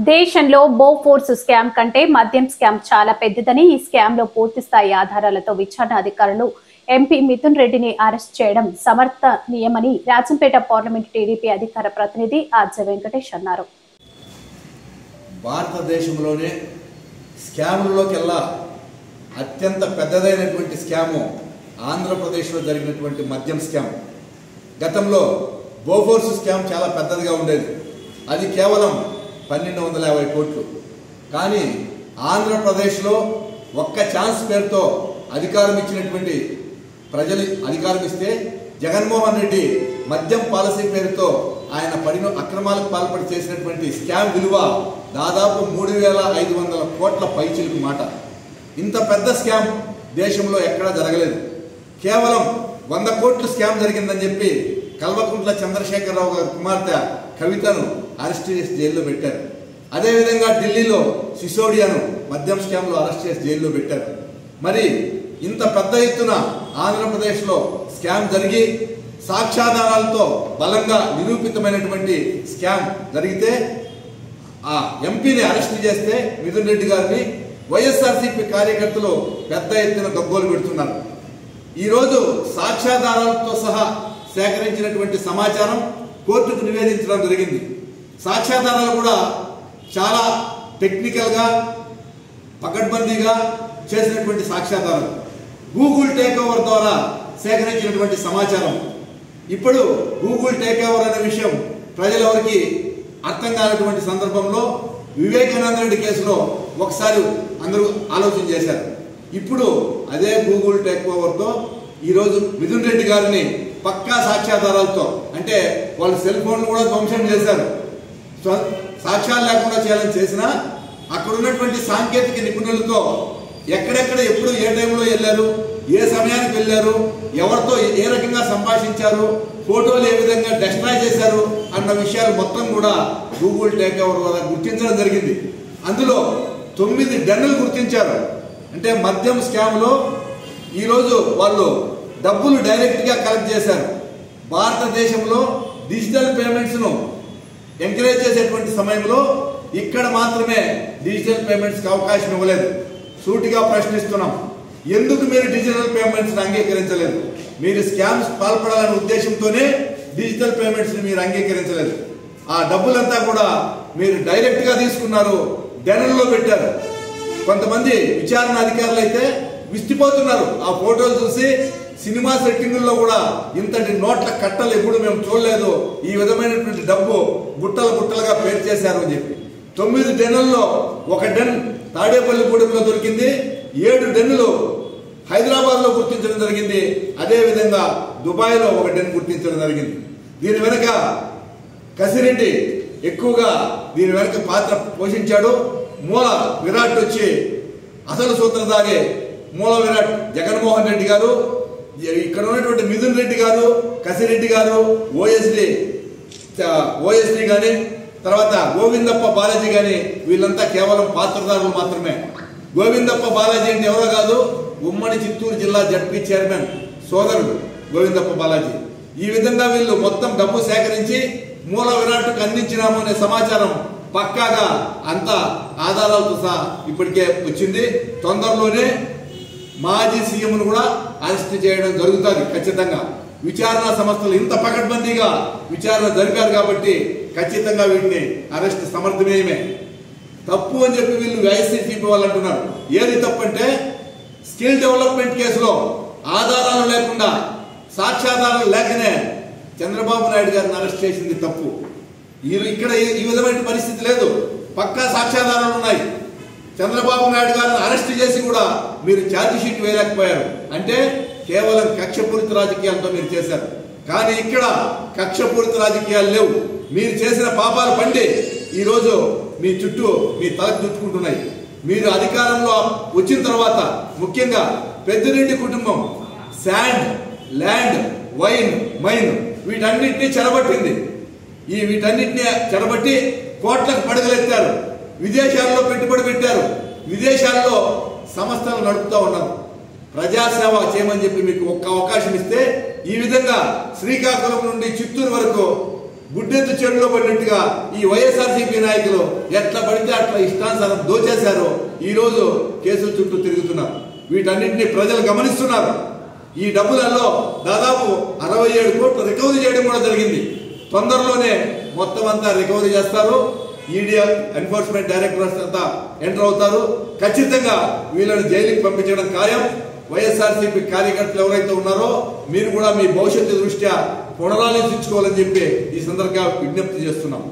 దేశంలో Bofors scam కంటే మద్యం స్కామ్ చాలా పెద్దదని, ఈ స్కామ్ లో పూర్తి స్థాయి ఆధారాలతో విచారణ అధికారులు ఎంపీ మిథున్ రెడ్డిని అరెస్ట్ చేయడం సమర్థనీయమని రాజంపేట పార్లమెంట్ టీడీపీ అధికార ప్రతినిధి ఆర్జే వెంకటేష్ అన్నారు. భారతదేశంలోనే స్కామ్లలోకెల్లా అత్యంత పెద్దదైనటువంటి స్కాము ఆంధ్రప్రదేశ్లో జరిగినటువంటి మద్యం స్కామ్. గతంలో బోఫోర్స్ స్కామ్ చాలా పెద్దదిగా ఉండేది. అది కేవలం 1250 కోట్లు. కానీ ఆంధ్రప్రదేశ్లో ఒక్క ఛాన్స్ పేరుతో అధికారం ఇచ్చినటువంటి ప్రజలు అధికారం ఇస్తే జగన్మోహన్ రెడ్డి మద్యం పాలసీ పేరుతో ఆయన పడిన అక్రమాలకు పాల్పడి చేసినటువంటి స్కామ్ విలువ దాదాపు 3500 కోట్ల పైచిలుకు మాట. ఇంత పెద్ద స్కామ్ దేశంలో ఎక్కడా జరగలేదు. కేవలం 100 కోట్లు స్కామ్ జరిగిందని చెప్పి కల్వకుంట్ల చంద్రశేఖరరావు గారి కుమార్తె కవితను అరెస్ట్ చేసి జైల్లో పెట్టారు. అదేవిధంగా ఢిల్లీలో సిసోడియాను మద్యం స్కామ్లో అరెస్ట్ చేసి జైల్లో పెట్టారు. మరి ఇంత పెద్ద ఎత్తున ఆంధ్రప్రదేశ్లో స్కామ్ జరిగి సాక్ష్యాధారాలతో బలంగా నిరూపితమైనటువంటి స్కామ్ జరిగితే ఆ ఎంపీని అరెస్ట్ చేస్తే మిథున్ రెడ్డి గారిని వైఎస్ఆర్సీపీ కార్యకర్తలు పెద్ద ఎత్తున గగ్గోలు పెడుతున్నారు. ఈరోజు సాక్ష్యాధారాలతో సహా సేకరించినటువంటి సమాచారం కోర్టుకు నివేదించడం జరిగింది. సాక్ష్యాధారాలు కూడా చాలా టెక్నికల్గా పకడ్బందీగా చేసినటువంటి సాక్ష్యాధారాలు. గూగుల్ టేక్ ఓవర్ ద్వారా సేకరించినటువంటి సమాచారం. ఇప్పుడు గూగుల్ టేక్ ఓవర్ అనే విషయం ప్రజలెవరికి అర్థం కానటువంటి సందర్భంలో వివేకానంద రెడ్డి కేసులో ఒకసారి అందరూ ఆలోచన చేశారు. ఇప్పుడు అదే గూగుల్ టేక్ ఓవర్తో ఈరోజు మిథున్ రెడ్డి గారిని పక్కా సాక్ష్యాధారాలతో, అంటే వాళ్ళ సెల్ ఫోన్లు కూడా ధ్వంసం చేశారు. సాక్ష్యాలు లేకుండా చేయాలని చేసినా అక్కడ ఉన్నటువంటి సాంకేతిక నిపుణులతో ఎక్కడెక్కడ ఎప్పుడు ఏ టైంలో వెళ్ళారు, ఏ సమయానికి వెళ్ళారు, ఎవరితో ఏ రకంగా సంభాషించారు, ఫోటోలు ఏ విధంగా డెస్ట్రాయ్ చేశారు అన్న విషయాలు మొత్తం కూడా గూగుల్ టేక్ ఓవర్ వల్ల గుర్తించడం జరిగింది. అందులో 9 డన్నులు గుర్తించారు. అంటే మద్యం స్కామ్లో ఈరోజు వాళ్ళు డబ్బులు డైరెక్ట్గా కలెక్ట్ చేశారు. భారతదేశంలో డిజిటల్ పేమెంట్స్ను ఎంకరేజ్ చేసేటువంటి సమయంలో ఇక్కడ మాత్రమే డిజిటల్ పేమెంట్స్కి అవకాశం ఇవ్వలేదు. సూటిగా ప్రశ్నిస్తున్నాం, ఎందుకు మీరు డిజిటల్ పేమెంట్స్ని అంగీకరించలేదు? మీరు స్కామ్స్ పాల్పడాలనే ఉద్దేశంతోనే డిజిటల్ పేమెంట్స్ని మీరు అంగీకరించలేదు. ఆ డబ్బులంతా కూడా మీరు డైరెక్ట్గా తీసుకున్నారు, డెన్నుల్లో పెట్టారు. కొంతమంది విచారణ అధికారులు అయితే విస్తుపోతున్నారు. ఆ ఫోటోలు చూసి సినిమా సెట్టింగుల్లో కూడా ఇంతటి నోట్ల కట్టలు ఎప్పుడు మేము చూడలేదు, ఈ విధమైనటువంటి డబ్బు గుట్టలు గుట్టలుగా పేరు చేశారు అని చెప్పి. 9 డెన్నుల్లో 1 డెన్ తాడేపల్లిగూడెంలో దొరికింది, 7 డెన్నులు హైదరాబాద్లో గుర్తించడం జరిగింది. అదేవిధంగా దుబాయ్లో 1 డెన్ గుర్తించడం జరిగింది. దీని వెనుక కసిరెడ్డి ఎక్కువగా దీని వెనుక పాత్ర పోషించాడు. మూల విరాట్ వచ్చి అసలు సూత్రధారి మూల విరాట్ జగన్మోహన్ రెడ్డి గారు, ఇక్కడ ఉన్నటువంటి మిథున్ రెడ్డి గారు, కసిరెడ్డి గారు, ఓఎస్డి కానీ, తర్వాత గోవిందప్ప బాలాజీ కానీ, వీళ్ళంతా కేవలం పాత్రధారులు మాత్రమే. గోవిందప్ప బాలాజీ అంటే ఎవరో కాదు, ఉమ్మడి చిత్తూరు జిల్లా జడ్పీ చైర్మన్ సోదరుడు గోవిందప్ప బాలాజీ. ఈ విధంగా వీళ్ళు మొత్తం డబ్బు సేకరించి మూల విరాట్కు అందించినాము అనే సమాచారం పక్కాగా అంత ఆధారాలతో సహా ఇప్పటికే వచ్చింది. తొందరలోనే మాజీ సీఎంను కూడా అరెస్ట్ చేయడం జరుగుతుంది ఖచ్చితంగా. విచారణ సంస్థలు ఇంత పకడ్బందీగా విచారణ జరిపారు కాబట్టి ఖచ్చితంగా వీటిని అరెస్ట్ సమర్థనీయమే. తప్పు అని చెప్పి వీళ్ళు వైఎస్ఆర్సీపీ వాళ్ళు అంటున్నారు. ఏది తప్పు అంటే స్కిల్ డెవలప్మెంట్ కేసులో ఆధారాలు లేకుండా, సాక్ష్యాధారాలు లేకనే చంద్రబాబు నాయుడు గారిని అరెస్ట్ చేసింది తప్పు. ఇక్కడ ఈ విధమైన పరిస్థితి లేదు, పక్కా సాక్ష్యాధారాలు ఉన్నాయి. చంద్రబాబు నాయుడు గారిని అరెస్ట్ చేసి కూడా మీరు ఛార్జ్ షీట్ వేయలేకపోయారు. అంటే కేవలం కక్షపూరిత రాజకీయాలతో మీరు చేశారు. కానీ ఇక్కడ కక్షపూరిత రాజకీయాలు లేవు. మీరు చేసిన పాపాలు పండి ఈరోజు మీ చుట్టూ మీ తలకు చుట్టుకుంటున్నాయి. మీరు అధికారంలో వచ్చిన తర్వాత ముఖ్యంగా పెద్దిరెడ్డి కుటుంబం శాండ్, ల్యాండ్, వైన్, మైన్ వీటన్నిటినీ చెరబట్టింది. వీటన్నిటినీ చెరబట్టి కోట్లకు పడగలెత్తారు. విదేశాల్లో పెట్టుబడి పెట్టారు. విదేశాల్లో సంస్థలు నడుపుతూ ఉన్నారు. ప్రజాసేవ చేయమని చెప్పి మీకు ఒక్క అవకాశం ఇస్తే ఈ విధంగా శ్రీకాకుళం నుండి చిత్తూరు వరకు గుడ్డెత్తు చెరువులో పడినట్టుగా ఈ వైఎస్ఆర్సీపీ నాయకులు ఎట్లా పడితే అట్లా ఇష్టానుసారం దోచేశారో ఈ రోజు కేసుల చుట్టూ తిరుగుతున్నారు. వీటన్నింటినీ ప్రజలు గమనిస్తున్నారు. ఈ డబ్బులలో దాదాపు 67 కోట్లు రికవరీ చేయడం కూడా జరిగింది. తొందరలోనే మొత్తం అంతా రికవరీ చేస్తారు. ఈడీ ఎన్ఫోర్స్మెంట్ డైరెక్టరేట్ అంతా ఎంటర్ అవుతారు. ఖచ్చితంగా వీళ్ళని జైలుకి పంపించడం ఖాయం. వైఎస్ఆర్సీపీ కార్యకర్తలు ఎవరైతే ఉన్నారో మీరు కూడా మీ భవిష్యత్తు దృష్ట్యా పునరాలోచించుకోవాలని చెప్పి ఈ సందర్భంగా విజ్ఞప్తి చేస్తున్నాం.